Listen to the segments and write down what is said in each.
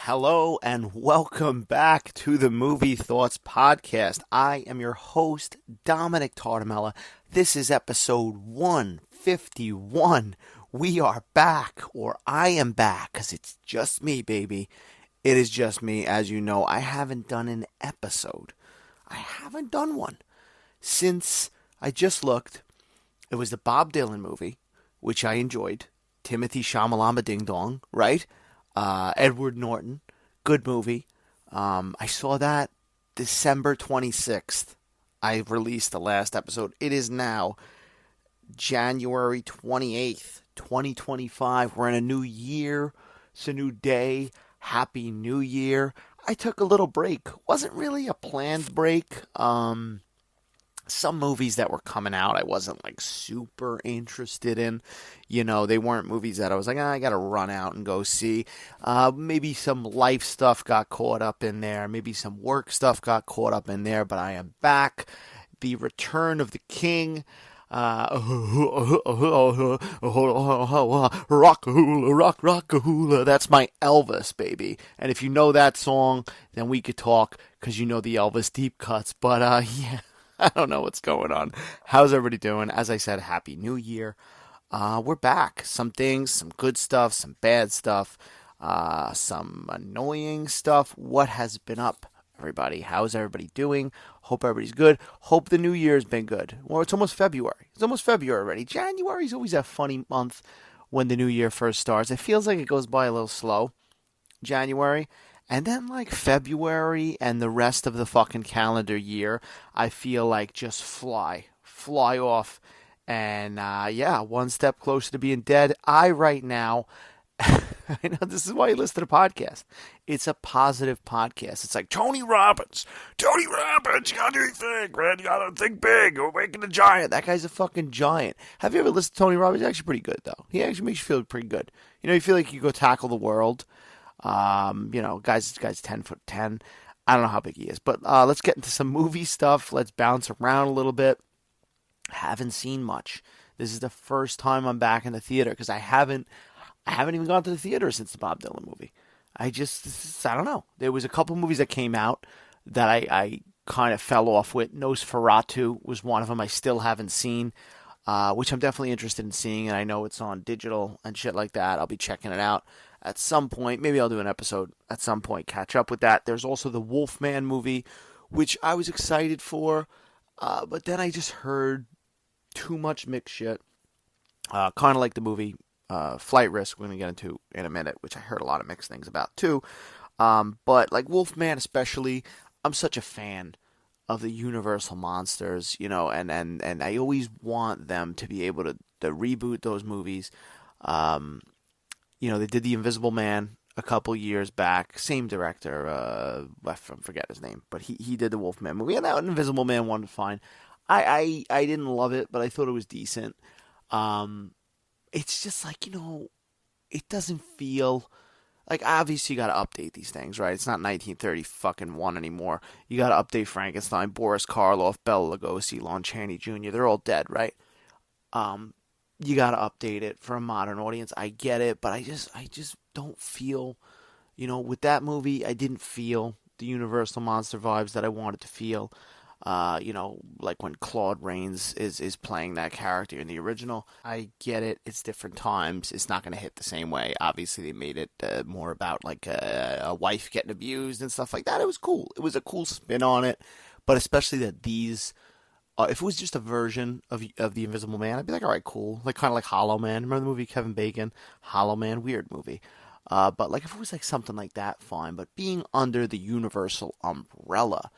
Hello and welcome back to the Movie Thoughts Podcast. I am your host, Dominic Tartamella. This is episode 151. We are back, or I am back, because it's just me, baby. It is just me. As you know, I haven't done an episode. I haven't done one since I just looked. It was the Bob Dylan movie, which I enjoyed. Timothy Shamalama Ding Dong, right? Edward Norton, good movie. I saw that December 26th. I released the last episode. It is now January 28th, 2025. We're in a new year. It's a new day. Happy New Year. I took a little break. Wasn't really a planned break. Some movies that were coming out I wasn't like super interested in. You know, they weren't movies that I was like, I gotta run out and go see. Maybe some life stuff got caught up in there. Maybe some work stuff got caught up in there. But I am back. The Return of the King. Rockahula. That's my Elvis, baby. And if you know that song, then we could talk, because you know the Elvis deep cuts. But yeah. I don't know what's going on. How's everybody doing? As I said, Happy New Year. We're back. Some things, some good stuff, some bad stuff, some annoying stuff. What has been up, everybody? How's everybody doing? Hope everybody's good. Hope the new year's been good. Well, it's almost February. It's almost February already. January's always a funny month when the new year first starts. It feels like it goes by a little slow, January. And then, like, February and the rest of the fucking calendar year, I feel like just fly off. And, yeah, one step closer to being dead. Right now, I know this is why you listen to the podcast. It's a positive podcast. It's like, Tony Robbins, you gotta do your thing, man. You gotta think big. You're making a giant. That guy's a fucking giant. Have you ever listened to Tony Robbins? He's actually pretty good, though. He actually makes you feel pretty good. You know, you feel like you go tackle the world. You know, guy's 10'10". I don't know how big he is, but let's get into some movie stuff. Let's bounce around a little bit. Haven't seen much. This is the first time I'm back in the theater, because I haven't even gone to the theater since the Bob Dylan movie. I don't know. There was a couple movies that came out that I kind of fell off with. Nosferatu was one of them I still haven't seen, which I'm definitely interested in seeing, and I know it's on digital and shit like that. I'll be checking it out at some point. Maybe I'll do an episode at some point, catch up with that. There's also the Wolfman movie, which I was excited for, but then I just heard too much mixed shit. Kind of like the movie Flight Risk, we're going to get into in a minute, which I heard a lot of mixed things about too. But like Wolfman especially, I'm such a fan of the Universal monsters, you know, and I always want them to be able to reboot those movies. You know, they did The Invisible Man a couple years back. Same director, I forget his name, but he did the Wolfman movie, and that Invisible Man one was fine. I didn't love it, but I thought it was decent. It's just like, you know, it doesn't feel like, obviously you got to update these things, right? It's not 1930 fucking one anymore. You got to update Frankenstein, Boris Karloff, Bela Lugosi, Lon Chaney Jr. They're all dead, right? You got to update it for a modern audience. I get it, but I just don't feel, you know, with that movie, I didn't feel the Universal monster vibes that I wanted to feel. You know, like when Claude Rains is playing that character in the original. I get it. It's different times. It's not going to hit the same way. Obviously, they made it more about like a wife getting abused and stuff like that. It was cool. It was a cool spin on it. But especially that these... if it was just a version of The Invisible Man, I'd be like, all right, cool. Like, kind of like Hollow Man. Remember the movie Kevin Bacon? Hollow Man, weird movie. But like if it was like something like that, fine. But being under the Universal umbrella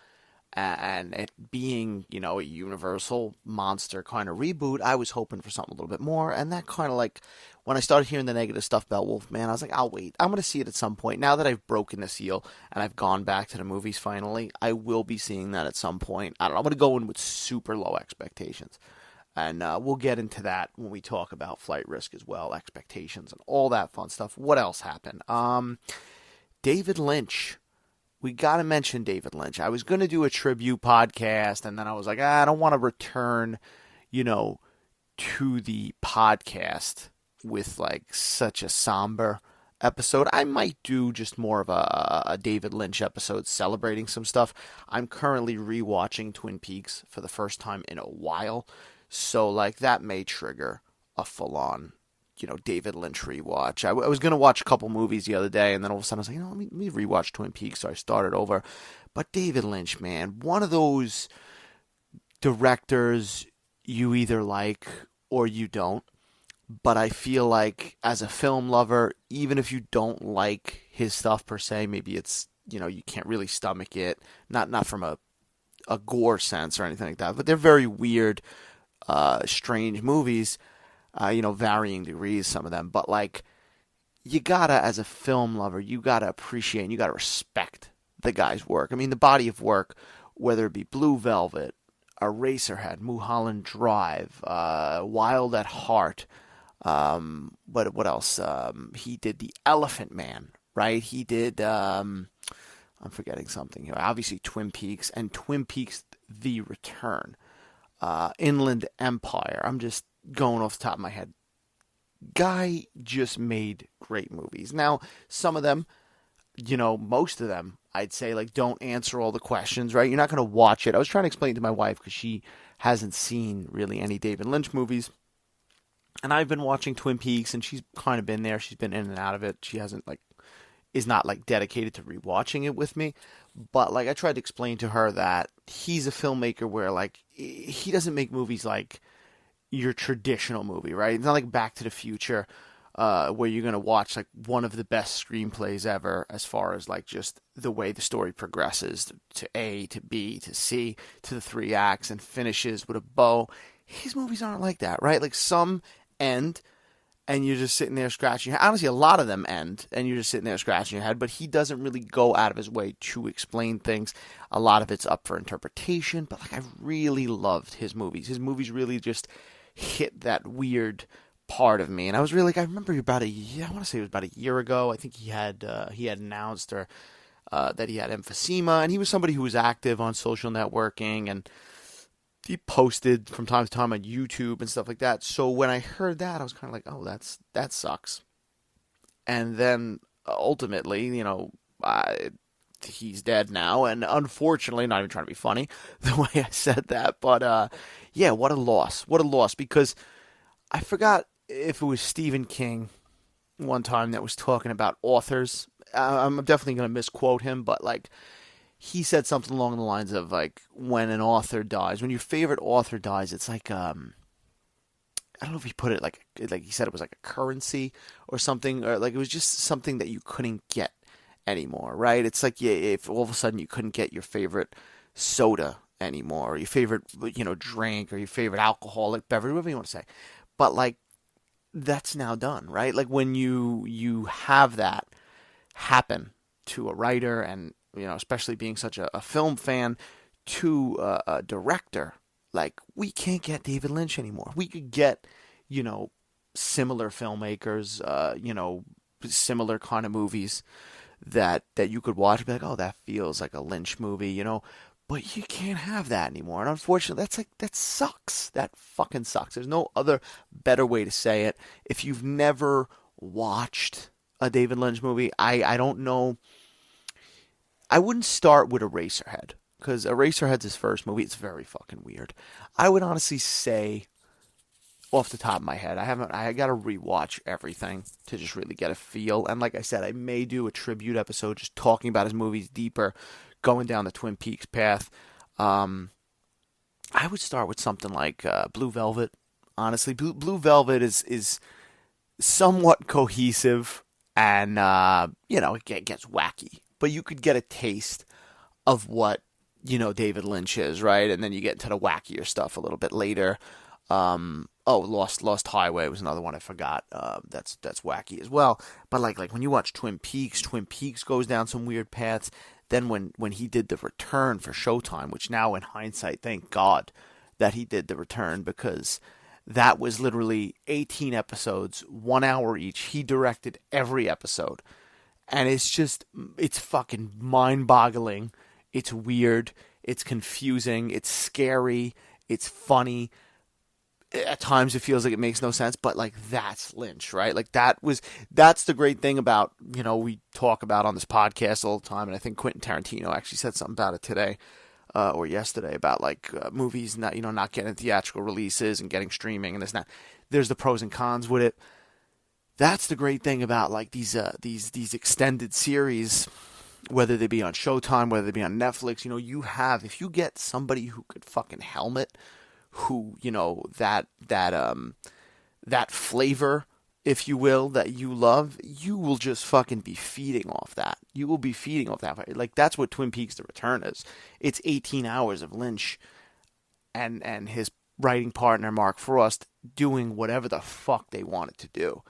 and it being, you know, a Universal monster kind of reboot, I was hoping for something a little bit more. And that kind of like, when I started hearing the negative stuff about Wolfman, I was like, I'll wait. I'm going to see it at some point. Now that I've broken the seal and I've gone back to the movies finally, I will be seeing that at some point. I don't know. I'm going to go in with super low expectations. And we'll get into that when we talk about Flight Risk as well, expectations and all that fun stuff. What else happened? David Lynch. We got to mention David Lynch. I was going to do a tribute podcast, and then I was like, I don't want to return, you know, to the podcast with like such a somber episode. I might do just more of a David Lynch episode celebrating some stuff. I'm currently rewatching Twin Peaks for the first time in a while, so like that may trigger a full-on, David Lynch rewatch. I was gonna watch a couple movies the other day, and then all of a sudden I was like, let me rewatch Twin Peaks. So I started over. But David Lynch, man, one of those directors you either like or you don't. But I feel like as a film lover, even if you don't like his stuff per se, maybe it's, you can't really stomach it. Not from a gore sense or anything like that, but they're very weird, strange movies, varying degrees, some of them. But like, you gotta, as a film lover, you gotta appreciate and you gotta respect the guy's work. I mean, the body of work, whether it be Blue Velvet, Eraserhead, Mulholland Drive, Wild at Heart. What else? He did The Elephant Man, right? He did. I'm forgetting something here. Obviously, Twin Peaks and Twin Peaks: The Return, Inland Empire. I'm just going off the top of my head. Guy just made great movies. Now, some of them, most of them, I'd say, like, don't answer all the questions, right? You're not going to watch it. I was trying to explain to my wife because she hasn't seen really any David Lynch movies. And I've been watching Twin Peaks, and she's kind of been there. She's been in and out of it. She is not like dedicated to rewatching it with me. But like I tried to explain to her that he's a filmmaker where like he doesn't make movies like your traditional movie, right? It's not like Back to the Future, where you're gonna watch like one of the best screenplays ever, as far as like just the way the story progresses to A to B to C to the three acts and finishes with a bow. His movies aren't like that, right? Like some end and you're just sitting there scratching your head. Honestly, a lot of them end and you're just sitting there scratching your head, but he doesn't really go out of his way to explain things. A lot of it's up for interpretation, but like I really loved his movies. His movies really just hit that weird part of me. And I was really like, I remember I want to say it was about a year ago. I think he had announced that he had emphysema, and he was somebody who was active on social networking, and he posted from time to time on YouTube and stuff like that. So when I heard that, I was kind of like, oh, that sucks. And then ultimately, he's dead now. And unfortunately, not even trying to be funny the way I said that, but yeah, what a loss. What a loss, because I forgot if it was Stephen King one time that was talking about authors. I'm definitely going to misquote him, but like, he said something along the lines of like, when an author dies, when your favorite author dies, it's like I don't know if he put it like he said it was like a currency or something, or like it was just something that you couldn't get anymore, right? It's like, yeah, if all of a sudden you couldn't get your favorite soda anymore, or your favorite drink, or your favorite alcoholic beverage, whatever you want to say, but like that's now done, right? Like when you have that happen to a writer, and especially being such a film fan, to a director, like we can't get David Lynch anymore. We could get, similar filmmakers, similar kind of movies that you could watch and be like, oh, that feels like a Lynch movie, but you can't have that anymore. And unfortunately, that sucks. That fucking sucks. There's no other better way to say it. If you've never watched a David Lynch movie, I don't know. I wouldn't start with Eraserhead, because Eraserhead's his first movie. It's very fucking weird. I would honestly say, off the top of my head, I got to rewatch everything to just really get a feel. And like I said, I may do a tribute episode just talking about his movies deeper, going down the Twin Peaks path. I would start with something like Blue Velvet. Honestly, Blue Velvet is somewhat cohesive, and it gets wacky. But you could get a taste of what, David Lynch is, right? And then you get into the wackier stuff a little bit later. Lost Highway was another one I forgot. That's wacky as well. But like when you watch Twin Peaks goes down some weird paths. Then when he did The Return for Showtime, which now in hindsight, thank God that he did The Return, because that was literally 18 episodes, 1 hour each. He directed every episode. And it's fucking mind-boggling. It's weird. It's confusing. It's scary. It's funny. At times it feels like it makes no sense, but like that's Lynch, right? Like that's the great thing about, we talk about on this podcast all the time, and I think Quentin Tarantino actually said something about it today or yesterday about like movies not getting theatrical releases and getting streaming and this and that. There's the pros and cons with it. That's the great thing about like these extended series, whether they be on Showtime, whether they be on Netflix. If you get somebody who could fucking helmet, who that flavor, if you will, that you love, you will just fucking be feeding off that. You will be feeding off that. Like that's what Twin Peaks: The Return is. It's 18 hours of Lynch and his writing partner Mark Frost doing whatever the fuck they wanted to do.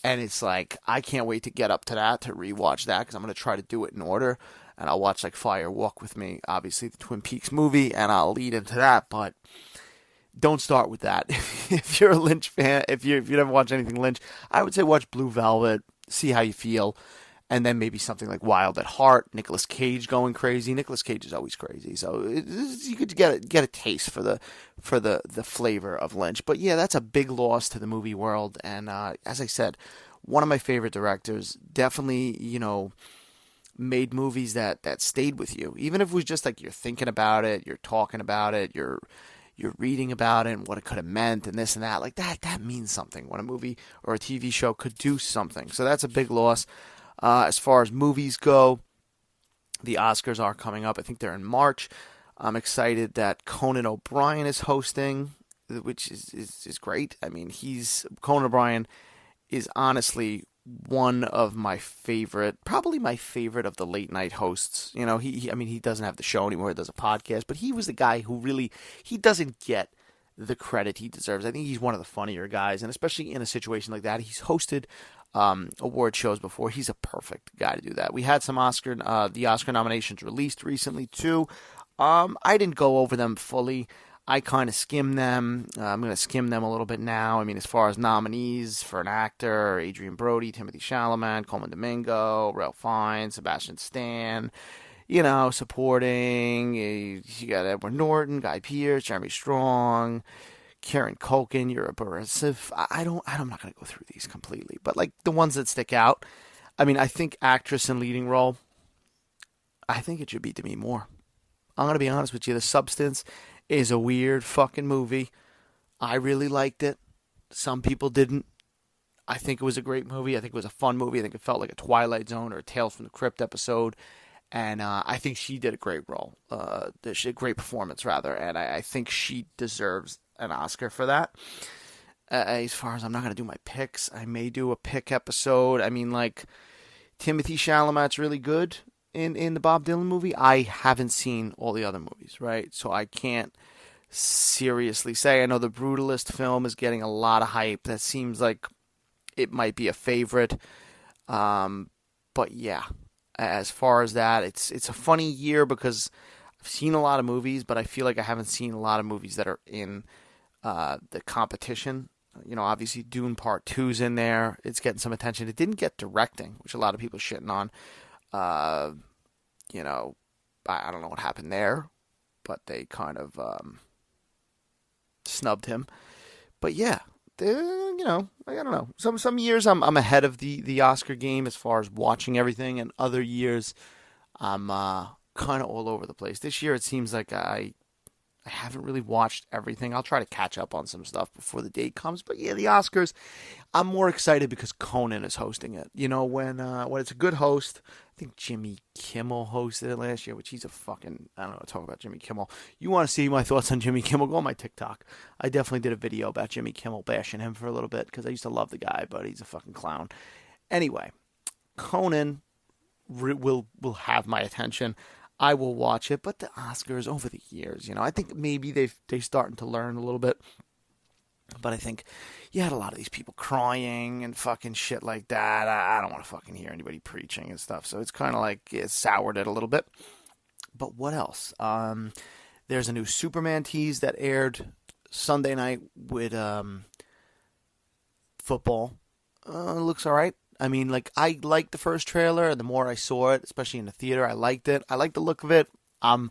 And it's like, I can't wait to get up to that, to rewatch that, because I'm going to try to do it in order. And I'll watch like Fire Walk with Me, obviously the Twin Peaks movie, and I'll lead into that. But don't start with that. If you're a Lynch fan, if you never watched anything Lynch, I would say watch Blue Velvet, see how you feel, and then maybe something like Wild at Heart, Nicolas Cage going crazy. Nicolas Cage is always crazy, so you could get a taste for the flavor of Lynch. But yeah, that's a big loss to the movie world, and as I said, one of my favorite directors. Definitely, made movies that stayed with you, even if it was just like you're thinking about it, you're talking about it, you're reading about it and what it could have meant and this and that. Like that means something when a movie or a TV show could do something. So that's a big loss. As far as movies go, the Oscars are coming up. I think they're in March. I'm excited that Conan O'Brien is hosting, which is great. I mean, Conan O'Brien is honestly one of my favorite, probably my favorite of the late night hosts. He doesn't have the show anymore. He does a podcast, but he was the guy who really, he doesn't get the credit he deserves. I think he's one of the funnier guys, and especially in a situation like that, he's hosted award shows before. He's a perfect guy to do that. We had some the Oscar nominations released recently too. I didn't go over them fully. I kind of skimmed them. I'm going to skim them a little bit now. I mean, as far as nominees for an actor, Adrian Brody, Timothy Chalamet, Coleman Domingo, Ralph Fiennes, Sebastian Stan, supporting. You got Edward Norton, Guy Pearce, Jeremy Strong, Kieran Culkin, Yura Borisov. I'm not going to go through these completely, but like the ones that stick out. I mean, I think actress in leading role, I think it should be Demi Moore. I'm going to be honest with you. The Substance is a weird fucking movie. I really liked it. Some people didn't. I think it was a great movie. I think it was a fun movie. I think it felt like a Twilight Zone or a Tales from the Crypt episode. And I think she did a great role. A great performance, rather. And I think she deserves an Oscar for that. As far as I'm not going to do my picks, I may do a pick episode. I mean, like, Timothy Chalamet's really good in the Bob Dylan movie. I haven't seen all the other movies, right? So I can't seriously say. I know the Brutalist film is getting a lot of hype. That seems like it might be a favorite. But yeah, as far as that, it's a funny year because I've seen a lot of movies, but I feel like I haven't seen a lot of movies that are in the competition. Obviously Dune Part 2's in there. It's getting some attention. It didn't get directing, which a lot of people are shitting on. I don't know what happened there, but they kind of snubbed him. But yeah, I don't know. Some years I'm ahead of the Oscar game as far as watching everything, and other years I'm kind of all over the place. This year it seems like I haven't really watched everything. I'll try to catch up on some stuff before the date comes. But yeah, the Oscars, I'm more excited because Conan is hosting it. When it's a good host. I think Jimmy Kimmel hosted it last year, which he's a fucking, I don't know, talk about Jimmy Kimmel. You want to see my thoughts on Jimmy Kimmel? Go on my TikTok. I definitely did a video about Jimmy Kimmel, bashing him for a little bit because I used to love the guy, but he's a fucking clown. Anyway, Conan will have my attention. I will watch it, but the Oscars over the years, I think maybe they're starting to learn a little bit. But I think you had a lot of these people crying and fucking shit like that. I don't want to fucking hear anybody preaching and stuff. So it's kind of like it soured it a little bit. But what else? There's a new Superman tease that aired Sunday night with football. It looks all right. I mean, like, I liked the first trailer. The more I saw it, especially in the theater, I liked it. I like the look of it. I'm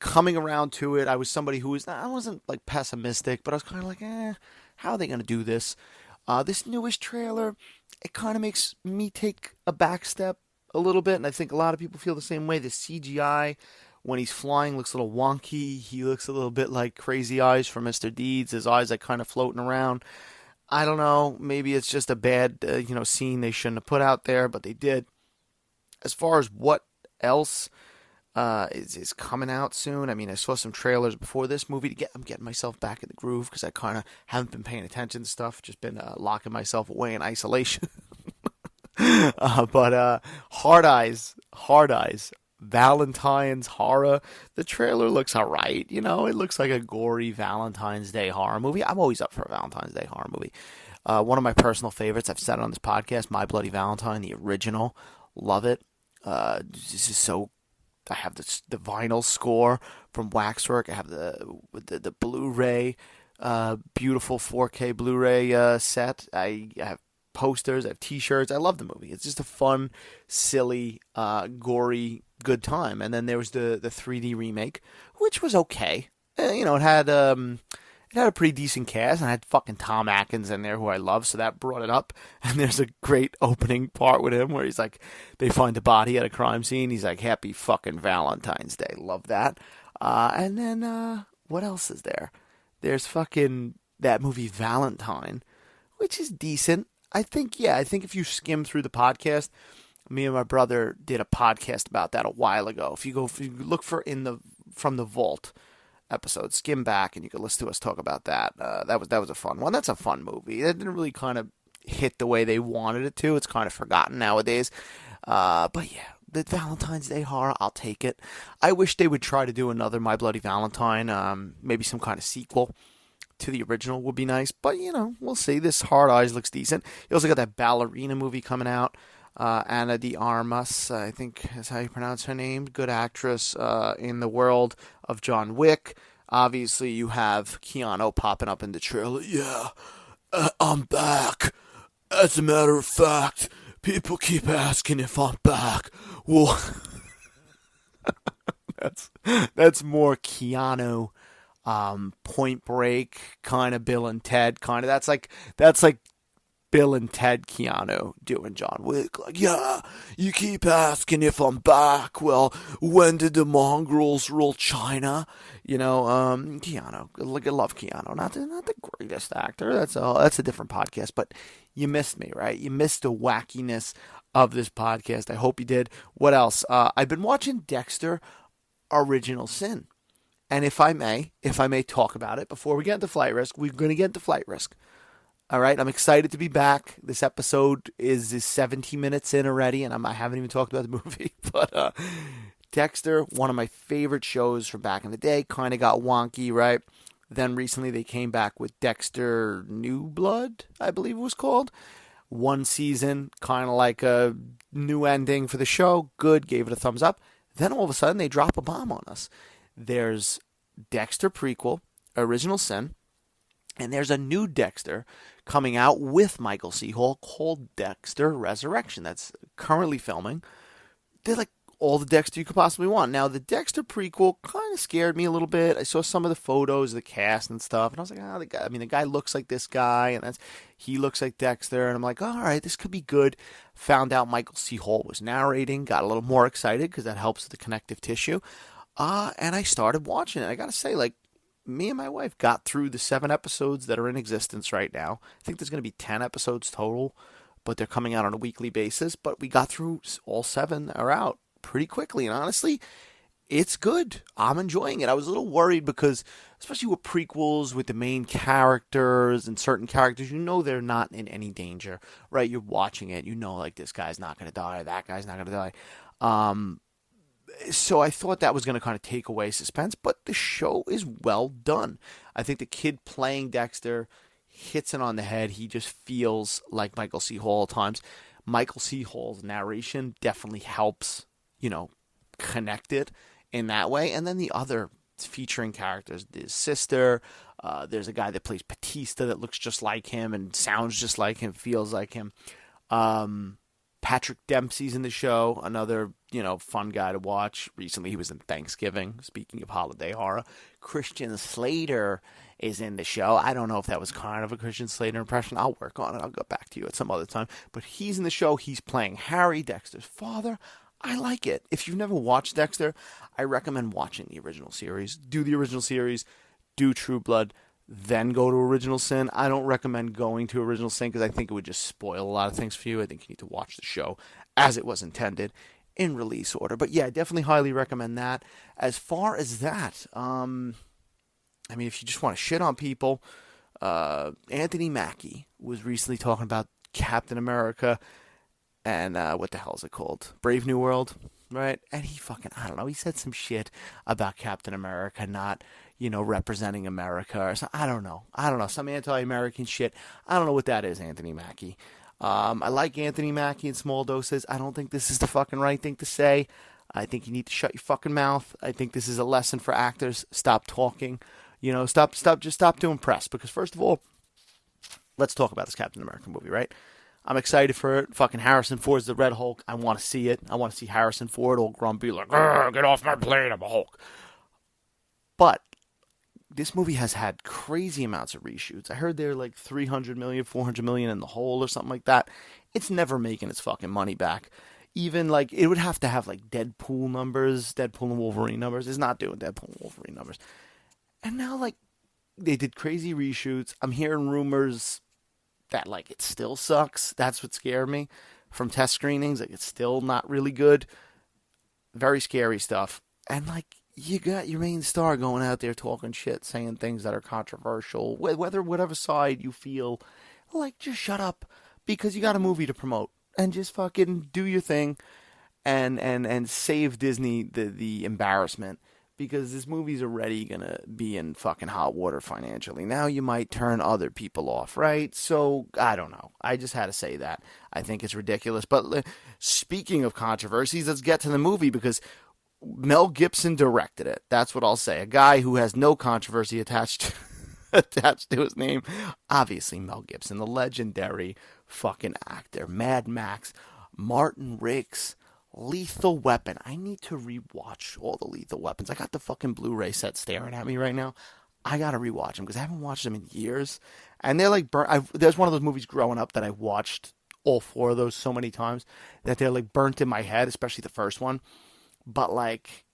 coming around to it, I was somebody who I wasn't like pessimistic, but I was kind of like, how are they going to do this? This newest trailer, it kind of makes me take a back step a little bit, and I think a lot of people feel the same way. The CGI, when he's flying, looks a little wonky. He looks a little bit like Crazy Eyes from Mr. Deeds. His eyes like kind of floating around. I don't know. Maybe it's just a bad, scene they shouldn't have put out there, but they did. As far as what else is coming out soon. I mean, I saw some trailers before this movie. I'm getting myself back in the groove because I kind of haven't been paying attention to stuff. Just been locking myself away in isolation. But Hard Eyes, Valentine's horror. The trailer looks alright. It looks like a gory Valentine's Day horror movie. I'm always up for a Valentine's Day horror movie. One of my personal favorites, I've said it on this podcast, My Bloody Valentine, the original. Love it. This is so. I have the vinyl score from Waxwork. I have the Blu-ray, beautiful 4K Blu-ray set. I have posters. I have T-shirts. I love the movie. It's just a fun, silly, gory, good time. And then there was the 3D remake, which was okay. It had a pretty decent cast, and I had fucking Tom Atkins in there, who I love, so that brought it up. And there's a great opening part with him where he's like, they find the body at a crime scene. He's like, happy fucking Valentine's Day. Love that. And then, what else is there? There's fucking that movie Valentine, which is decent. I think if you skim through the podcast, me and my brother did a podcast about that a while ago. If you look for From the Vault episode, skim back and you can listen to us talk about that. That was a fun one. That's a fun movie. It didn't really kind of hit the way they wanted it to. It's kind of forgotten nowadays. But yeah, the Valentine's Day horror, I'll take it. I wish they would try to do another My Bloody Valentine. Maybe some kind of sequel to the original would be nice. But we'll see. This Hard Eyes looks decent. You also got that ballerina movie coming out. Ana de Armas, I think is how you pronounce her name. Good actress in the world of John Wick. Obviously, you have Keanu popping up in the trailer. Yeah, I'm back. As a matter of fact, people keep asking if I'm back. Well, that's more Keanu, Point Break, kind of Bill and Ted, kind of. That's like Bill and Ted Keanu doing John Wick. Like, yeah, you keep asking if I'm back. Well, when did the mongrels rule China? Keanu. Look, I love Keanu. Not the greatest actor. That's a different podcast. But you missed me, right? You missed the wackiness of this podcast. I hope you did. What else? I've been watching Dexter Original Sin. And if I may talk about it before we get into Flight Risk, we're going to get into Flight Risk. All right, I'm excited to be back. This episode is 17 minutes in already, and I haven't even talked about the movie. But Dexter, one of my favorite shows from back in the day, kind of got wonky, right? Then recently they came back with Dexter New Blood, I believe it was called. One season, kind of like a new ending for the show. Good, gave it a thumbs up. Then all of a sudden they drop a bomb on us. There's Dexter prequel, Original Sin, and there's a new Dexter coming out with Michael C. Hall called Dexter Resurrection. That's currently filming. They're like all the Dexter you could possibly want. Now, the Dexter prequel kind of scared me a little bit. I saw some of the photos of the cast and stuff, and I was like, the guy looks like this guy, and he looks like Dexter, and I'm like, all right, this could be good. Found out Michael C. Hall was narrating, got a little more excited because that helps with the connective tissue, and I started watching it. I got to say, like, me and my wife got through the 7 episodes that are in existence right now. I think there's going to be 10 episodes total, but they're coming out on a weekly basis. But we got through all 7 are out pretty quickly. And honestly, it's good. I'm enjoying it. I was a little worried because, especially with prequels, with the main characters and certain characters, they're not in any danger, right? You're watching it. Like, this guy's not going to die. That guy's not going to die. So I thought that was going to kind of take away suspense, but the show is well done. I think the kid playing Dexter hits it on the head. He just feels like Michael C. Hall at times. Michael C. Hall's narration definitely helps, connect it in that way. And then the other featuring characters, his sister, there's a guy that plays Batista that looks just like him and sounds just like him, feels like him. Patrick Dempsey's in the show, another, fun guy to watch. Recently he was in Thanksgiving, speaking of holiday horror. Christian Slater is in the show. I don't know if that was kind of a Christian Slater impression. I'll work on it. I'll go back to you at some other time. But he's in the show. He's playing Harry, Dexter's father. I like it. If you've never watched Dexter, I recommend watching the original series. Do the original series, do True Blood, then go to Original Sin. I don't recommend going to Original Sin because I think it would just spoil a lot of things for you. I think you need to watch the show as it was intended in release order. But yeah, definitely highly recommend that. As far as that, if you just want to shit on people, Anthony Mackie was recently talking about Captain America and what the hell is it called? Brave New World, right? And he I don't know, he said some shit about Captain America not, representing America or something. I don't know, some anti-American shit. I don't know what that is, Anthony Mackie. I like Anthony Mackie in small doses. I don't think this is the fucking right thing to say. I think you need to shut your fucking mouth. I think this is a lesson for actors. Stop talking. Stop doing press. Because first of all, let's talk about this Captain America movie, right? I'm excited for it. Fucking Harrison Ford's the Red Hulk. I want to see it. I want to see Harrison Ford all grumpy, like, get off my plane, I'm a Hulk. But this movie has had crazy amounts of reshoots. I heard they're like 300 million, 400 million in the hole or something like that. It's never making its fucking money back. Even like, it would have to have like Deadpool numbers, Deadpool and Wolverine numbers. It's not doing Deadpool and Wolverine numbers. And now, like, they did crazy reshoots. I'm hearing rumors that, like, it still sucks. That's what scared me from test screenings. Like, it's still not really good. Very scary stuff. And, like, you got your main star going out there talking shit, saying things that are controversial. Whatever side you feel, like, just shut up. Because you got a movie to promote. And just fucking do your thing. And save Disney the embarrassment. Because this movie's already going to be in fucking hot water financially. Now you might turn other people off, right? So, I don't know. I just had to say that. I think it's ridiculous. But speaking of controversies, let's get to the movie because Mel Gibson directed it. That's what I'll say. A guy who has no controversy attached to his name. Obviously, Mel Gibson, the legendary fucking actor. Mad Max, Martin Riggs, Lethal Weapon. I need to rewatch all the Lethal Weapons. I got the fucking Blu-ray set staring at me right now. I gotta rewatch them because I haven't watched them in years. And they're like there's one of those movies growing up that I watched all four of those so many times that they're like burnt in my head, especially the first one. But like,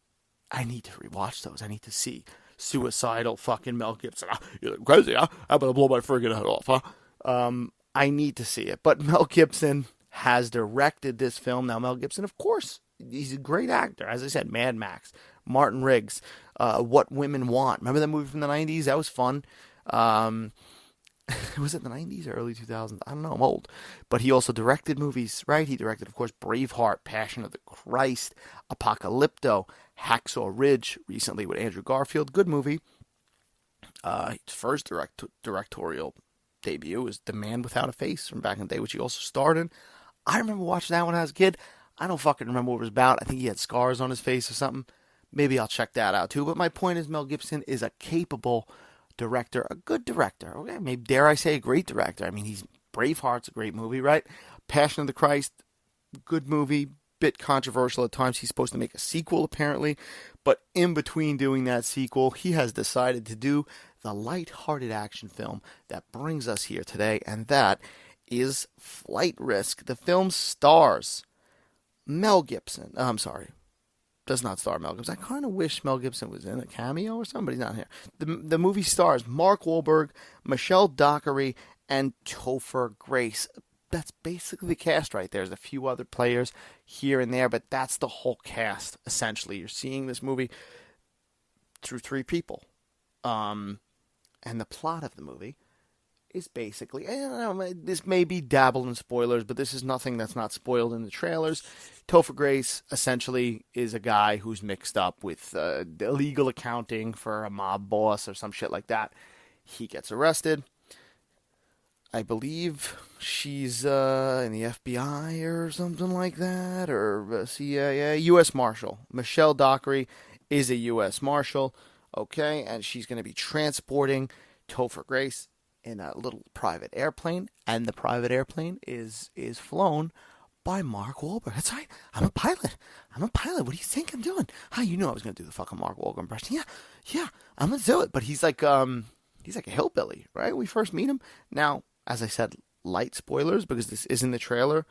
I need to rewatch those. I need to see suicidal fucking Mel Gibson. You're crazy, huh? I'm gonna blow my friggin' head off, huh? I need to see it. But Mel Gibson has directed this film. Now, Mel Gibson, of course, he's a great actor. As I said, Mad Max, Martin Riggs, What Women Want. Remember that movie from the 90s? That was fun. Was it the 90s or early 2000s? I don't know. I'm old. But he also directed movies, right? He directed, of course, Braveheart, Passion of the Christ, Apocalypto, Hacksaw Ridge, recently with Andrew Garfield. Good movie. His first directorial debut was The Man Without a Face from back in the day, which he also starred in. I remember watching that when I was a kid. I don't fucking remember what it was about. I think he had scars on his face or something. Maybe I'll check that out too. But my point is, Mel Gibson is a capable director, a good director. Okay, maybe dare I say a great director. I mean, Braveheart's a great movie, right? Passion of the Christ, good movie, bit controversial at times. He's supposed to make a sequel apparently, but in between doing that sequel, he has decided to do the light-hearted action film that brings us here today, and that is Flight Risk. The film stars Mel Gibson. Does not star Mel Gibson. I kind of wish Mel Gibson was in a cameo or something, but he's not here. The movie stars Mark Wahlberg, Michelle Dockery, and Topher Grace. That's basically the cast right there. There's a few other players here and there, but that's the whole cast, essentially. You're seeing this movie through three people. And the plot of the movie is basically, I don't know, this may be dabbled in spoilers, but this is nothing that's not spoiled in the trailers. Topher Grace essentially is a guy who's mixed up with illegal accounting for a mob boss or some shit like that. He gets arrested. I believe she's in the FBI or something like that, or CIA, U.S. Marshal. Michelle Dockery is a U.S. Marshal, okay, and she's going to be transporting Topher Grace in a little private airplane, and the private airplane is flown by Mark Wahlberg. That's right. I'm a pilot. What do you think I'm doing? How you know I was gonna do the fucking Mark Wahlberg impression? Yeah, I'm gonna do it. But he's like a hillbilly, right? We first meet him. Now, as I said, light spoilers because this isn't the trailer.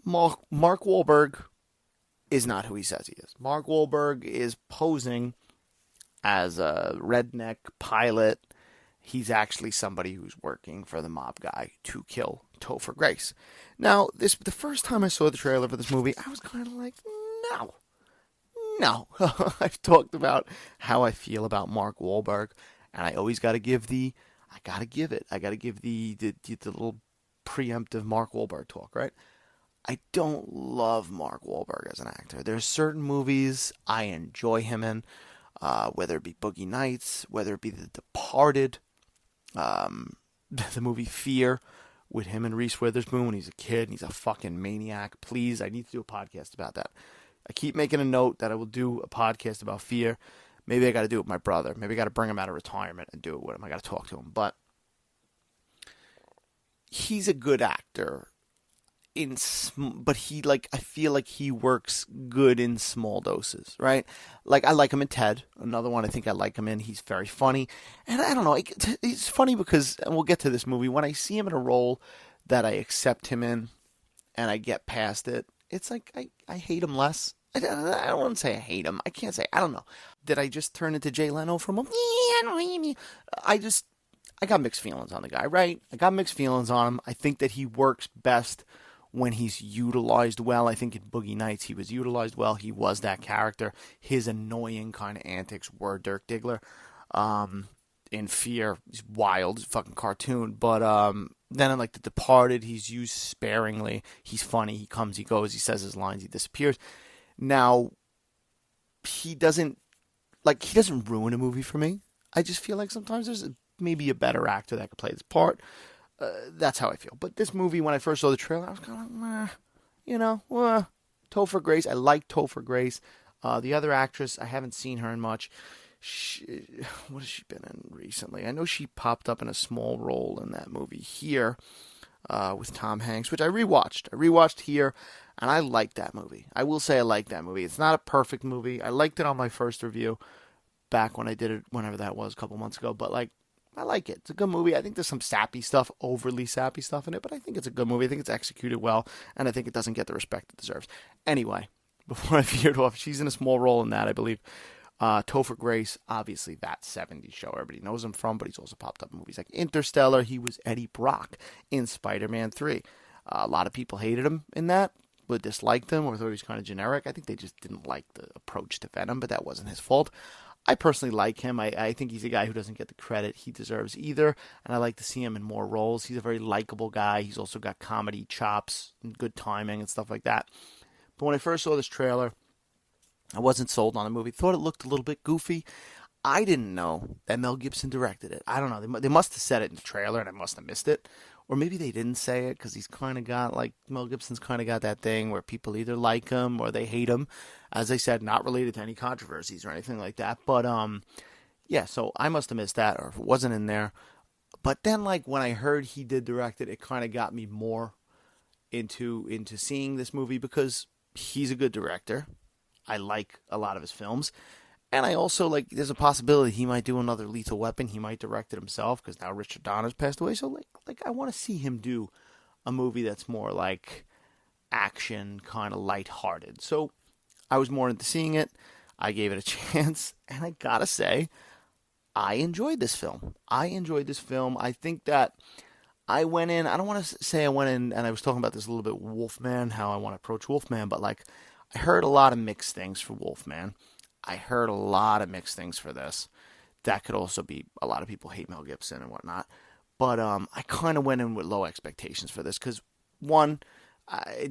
Mark Wahlberg is not who he says he is. Mark Wahlberg is posing as a redneck pilot. He's actually somebody who's working for the mob guy to kill Topher Grace. Now, the first time I saw the trailer for this movie, I was kind of like, no. I've talked about how I feel about Mark Wahlberg, and I always got to give the little preemptive Mark Wahlberg talk, right? I don't love Mark Wahlberg as an actor. There's certain movies I enjoy him in, whether it be Boogie Nights, whether it be The Departed, the movie Fear with him and Reese Witherspoon when he's a kid and he's a fucking maniac. Please, I need to do a podcast about that. I keep making a note that I will do a podcast about Fear. Maybe I got to do it with my brother. Maybe I got to bring him out of retirement and do it with him. I got to talk to him. But he's a good actor. But I feel like he works good in small doses, right? Like I like him in Ted, another one I think I like him in. He's very funny, and I don't know. It's funny because, and we'll get to this movie, when I see him in a role that I accept him in, and I get past it, it's like I hate him less. I don't want to say I hate him. I can't say, I don't know. Did I just turn into Jay Leno from him? I got mixed feelings on the guy, right? I got mixed feelings on him. I think that he works best when he's utilized well. I think in Boogie Nights he was utilized well. He was that character. His annoying kind of antics were Dirk Diggler. In Fear, he's wild, he's a fucking cartoon. But then in The Departed, he's used sparingly. He's funny. He comes, he goes, he says his lines, he disappears. Now, he doesn't ruin a movie for me. I just feel like sometimes there's maybe a better actor that could play this part. That's how I feel. But this movie, when I first saw the trailer, I was kind of like, Topher Grace. I like Topher Grace. The other actress, I haven't seen her in much. What has she been in recently? I know she popped up in a small role in that movie Here with Tom Hanks, which I rewatched. I rewatched Here, and I liked that movie. I will say I liked that movie. It's not a perfect movie. I liked it on my first review back when I did it, whenever that was, a couple months ago. But I like it. It's a good movie. I think there's some sappy stuff, overly sappy stuff in it, but I think it's a good movie. I think it's executed well, and I think it doesn't get the respect it deserves. Anyway, before I veered off, she's in a small role in that, I believe. Topher Grace, obviously that 70s show everybody knows him from, but he's also popped up in movies like Interstellar. He was Eddie Brock in Spider-Man 3. A lot of people hated him in that, but disliked him or thought he was kind of generic. I think they just didn't like the approach to Venom, but that wasn't his fault. I personally like him. I think he's a guy who doesn't get the credit he deserves either, and I like to see him in more roles. He's a very likable guy. He's also got comedy chops and good timing and stuff like that. But when I first saw this trailer, I wasn't sold on the movie. Thought it looked a little bit goofy. I didn't know that Mel Gibson directed it. I don't know. They must have said it in the trailer, and I must have missed it. Or maybe they didn't say it because he's kind of got, Mel Gibson's kind of got that thing where people either like him or they hate him. As I said, not related to any controversies or anything like that. But, yeah, so I must have missed that, or if it wasn't in there. But then, when I heard he did direct it, it kind of got me more into seeing this movie because he's a good director. I like a lot of his films. And I also, there's a possibility he might do another Lethal Weapon. He might direct it himself because now Richard Donner's passed away. So, I want to see him do a movie that's more action, kind of lighthearted. So, I was more into seeing it. I gave it a chance. And I gotta say, I enjoyed this film. I think that I went in, I don't want to say I went in, and I was talking about this a little bit, Wolfman, how I want to approach Wolfman, but I heard a lot of mixed things for Wolfman. I heard a lot of mixed things for this. That could also be, a lot of people hate Mel Gibson and whatnot. But I kind of went in with low expectations for this because, one,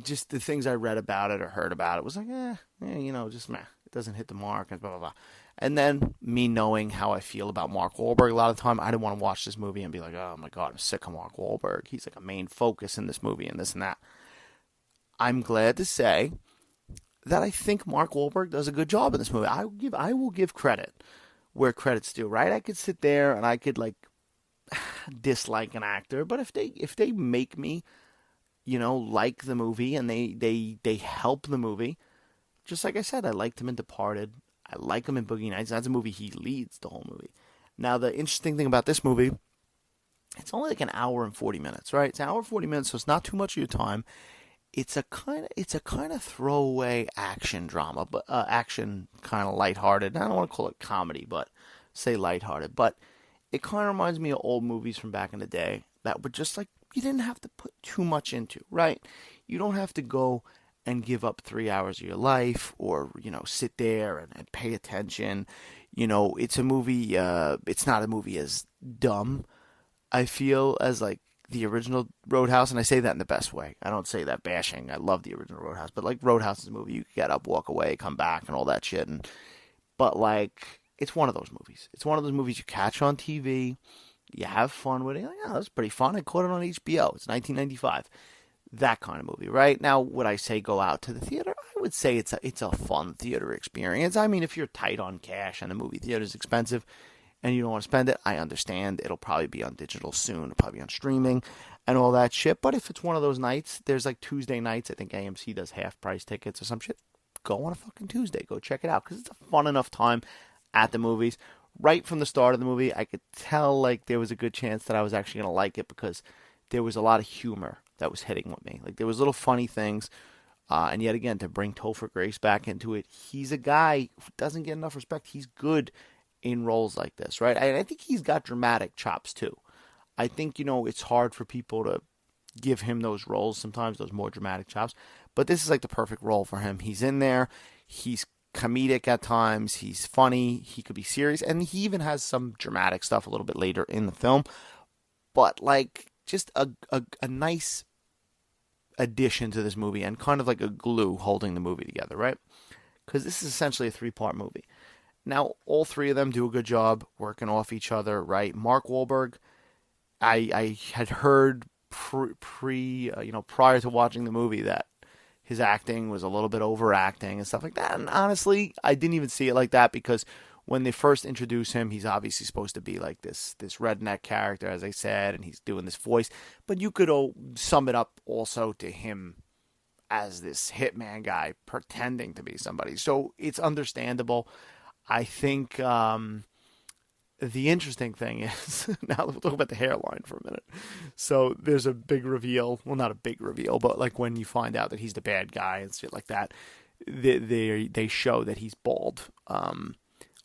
just the things I read about it or heard about it was just meh. It doesn't hit the mark and blah, blah, blah. And then me knowing how I feel about Mark Wahlberg a lot of the time, I didn't want to watch this movie and be like, oh my God, I'm sick of Mark Wahlberg. He's a main focus in this movie and this and that. I'm glad to say that I think Mark Wahlberg does a good job in this movie. I will give credit where credit's due, right? I could sit there and I could dislike an actor, but if they make me like the movie and they help the movie. Just like I said, I liked him in Departed. I like him in Boogie Nights. That's a movie he leads the whole movie. Now, the interesting thing about this movie, it's only like an hour and 40 minutes, right? It's an hour and 40 minutes, so it's not too much of your time. It's a kind of throwaway action drama, but action kind of lighthearted. I don't want to call it comedy, but say lighthearted. But it kind of reminds me of old movies from back in the day that were just like you didn't have to put too much into, right? You don't have to go and give up 3 hours of your life or sit there and pay attention. It's a movie. It's not a movie as dumb, I feel, as like the original Roadhouse, and I say that in the best way. I don't say that bashing. I love the original Roadhouse, but like Roadhouse is a movie you get up, walk away, come back, and all that shit. But like, it's one of those movies. It's one of those movies you catch on TV, you have fun with it. You're like, oh, that's pretty fun. I caught it on HBO. It's 1995. That kind of movie, right? Now, would I say go out to the theater? I would say it's a fun theater experience. I mean, if you're tight on cash and the movie theater is expensive, and you don't want to spend it, I understand. It'll probably be on digital soon. It'll probably be on streaming and all that shit. But if it's one of those nights, there's like Tuesday nights. I think AMC does half price tickets or some shit. Go on a fucking Tuesday. Go check it out because it's a fun enough time at the movies. Right from the start of the movie, I could tell like there was a good chance that I was actually going to like it because there was a lot of humor that was hitting with me. Like there was little funny things. And yet again, to bring Topher Grace back into it, he's a guy who doesn't get enough respect. He's good in roles like this, right? I think he's got dramatic chops too. I think, it's hard for people to give him those roles sometimes, those more dramatic chops. But this is like the perfect role for him. He's in there. He's comedic at times. He's funny. He could be serious. And he even has some dramatic stuff a little bit later in the film. But like just a nice addition to this movie and kind of like a glue holding the movie together, right? Because this is essentially a 3-part movie. Now, all three of them do a good job working off each other, right? Mark Wahlberg, I had heard prior to watching the movie that his acting was a little bit overacting and stuff like that. And honestly, I didn't even see it like that because when they first introduce him, he's obviously supposed to be like this redneck character, as I said, and he's doing this voice. But you could sum it up also to him as this hitman guy pretending to be somebody. So it's understandable. I think the interesting thing is, now we'll talk about the hairline for a minute. So there's a big reveal. Well, not a big reveal, but like when you find out that he's the bad guy and shit like that, they show that he's bald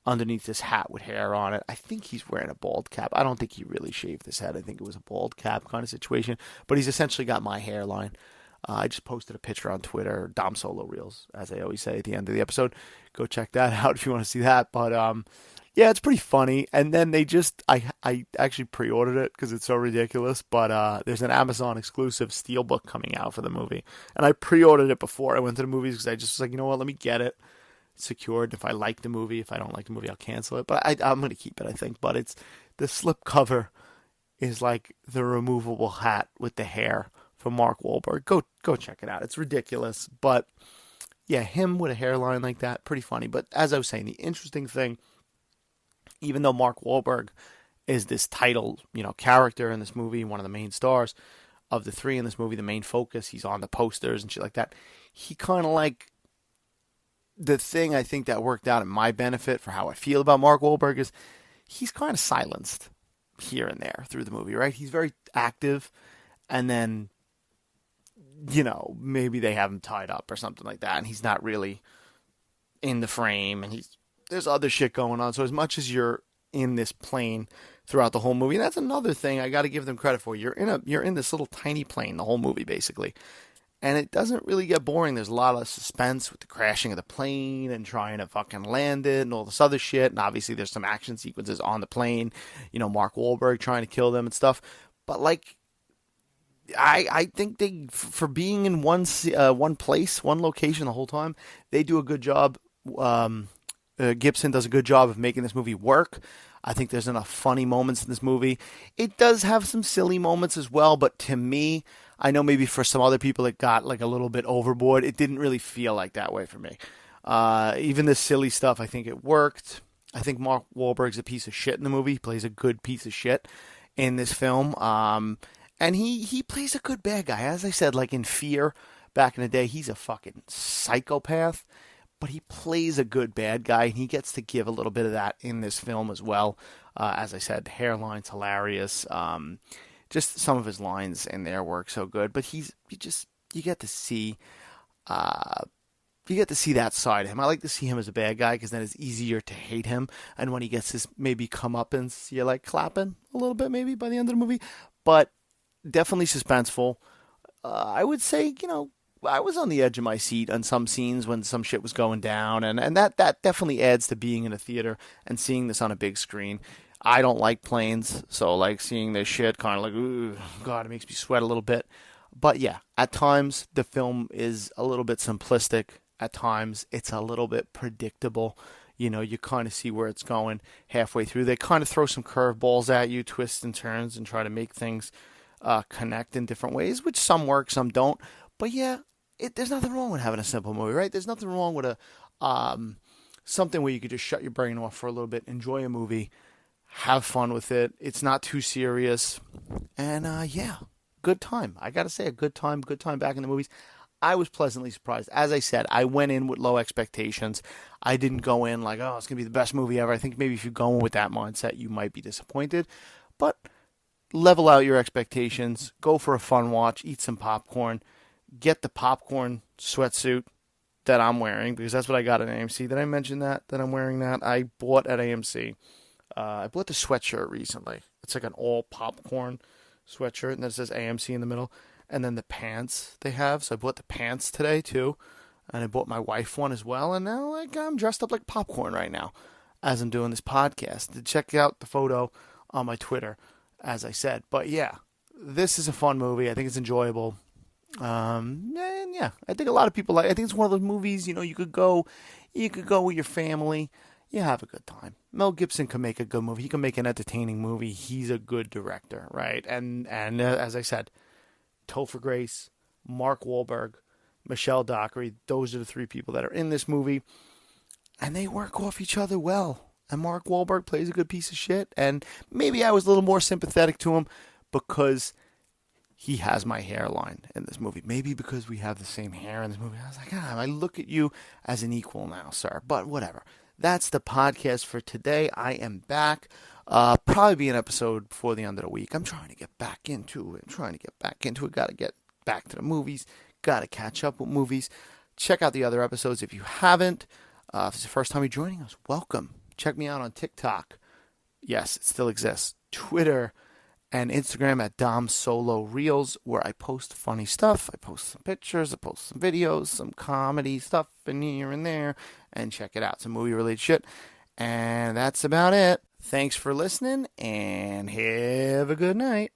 underneath this hat with hair on it. I think he's wearing a bald cap. I don't think he really shaved his head. I think it was a bald cap kind of situation. But he's essentially got my hairline. I just posted a picture on Twitter, Dom Solo Reels, as I always say at the end of the episode. Go check that out if you want to see that. But yeah, it's pretty funny. And then I actually pre-ordered it because it's so ridiculous. But there's an Amazon exclusive steelbook coming out for the movie. And I pre-ordered it before I went to the movies because I just was like, you know what, let me get it secured. If I like the movie, if I don't like the movie, I'll cancel it. But I'm going to keep it, I think. But it's the slip cover is like the removable hat with the hair from Mark Wahlberg. Go check it out. It's ridiculous. But yeah, him with a hairline like that, pretty funny. But as I was saying, the interesting thing, even though Mark Wahlberg is this title, character in this movie, one of the main stars of the three in this movie, the main focus, he's on the posters and shit like that. He kind of like, the thing I think that worked out in my benefit for how I feel about Mark Wahlberg is he's kind of silenced here and there through the movie, right? He's very active, and then maybe they have him tied up or something like that, and he's not really in the frame, and there's other shit going on. So as much as you're in this plane throughout the whole movie, and that's another thing I got to give them credit for. You're in this little tiny plane the whole movie basically, and it doesn't really get boring. There's a lot of suspense with the crashing of the plane and trying to fucking land it and all this other shit. And obviously there's some action sequences on the plane. Mark Wahlberg trying to kill them and stuff. But like, I think they, for being in one place, one location the whole time, they do a good job. Gibson does a good job of making this movie work. I think there's enough funny moments in this movie. It does have some silly moments as well, but to me, I know maybe for some other people it got like a little bit overboard. It didn't really feel like that way for me. Even the silly stuff, I think it worked. I think Mark Wahlberg's a piece of shit in the movie. He plays a good piece of shit in this film. And he plays a good bad guy. As I said, like in Fear back in the day, he's a fucking psychopath, but he plays a good bad guy, and he gets to give a little bit of that in this film as well. As I said, the hairline's hilarious. Just some of his lines in there work so good, but you get to see that side of him. I like to see him as a bad guy because then it's easier to hate him. And when he gets his maybe comeuppance, you're like clapping a little bit maybe by the end of the movie. But definitely suspenseful. I would say, I was on the edge of my seat on some scenes when some shit was going down, and that definitely adds to being in a theater and seeing this on a big screen. I don't like planes, so like seeing this shit kind of like, ooh, God, it makes me sweat a little bit. But yeah, at times the film is a little bit simplistic. At times it's a little bit predictable. You kind of see where it's going halfway through. They kind of throw some curveballs at you, twists and turns, and try to make things connect in different ways, which some work, some don't. But yeah, there's nothing wrong with having a simple movie, right? There's nothing wrong with something where you could just shut your brain off for a little bit, enjoy a movie, have fun with it. It's not too serious, and yeah, good time. I gotta say, a good time back in the movies. I was pleasantly surprised. As I said, I went in with low expectations. I didn't go in like, oh, it's going to be the best movie ever. I think maybe if you go in with that mindset, you might be disappointed. But level out your expectations. Go for a fun watch. Eat some popcorn. Get the popcorn sweatsuit that I'm wearing because that's what I got at AMC. Did I mention that I'm wearing that? I bought at AMC. I bought the sweatshirt recently. It's like an all popcorn sweatshirt, and it says AMC in the middle. And then the pants they have. So I bought the pants today too. And I bought my wife one as well. And now I'm dressed up like popcorn right now as I'm doing this podcast. Check out the photo on my Twitter, as I said. But yeah, this is a fun movie. I think it's enjoyable. And yeah, I think a lot of people I think it's one of those movies, you could go with your family. You have a good time. Mel Gibson can make a good movie. He can make an entertaining movie. He's a good director, right? And as I said, Topher Grace, Mark Wahlberg, Michelle Dockery. Those are the three people that are in this movie. And they work off each other well. And Mark Wahlberg plays a good piece of shit. And maybe I was a little more sympathetic to him because he has my hairline in this movie. Maybe because we have the same hair in this movie. I was like, I look at you as an equal now, sir. But whatever. That's the podcast for today. I am back. Probably be an episode before the end of the week. I'm trying to get back into it. Got to get back to the movies. Got to catch up with movies. Check out the other episodes if you haven't. If it's the first time you're joining us, welcome. Check me out on TikTok. Yes, it still exists. Twitter and Instagram at Dom Solo Reels, where I post funny stuff. I post some pictures. I post some videos, some comedy stuff in here and there. And check it out. Some movie-related shit. And that's about it. Thanks for listening, and have a good night.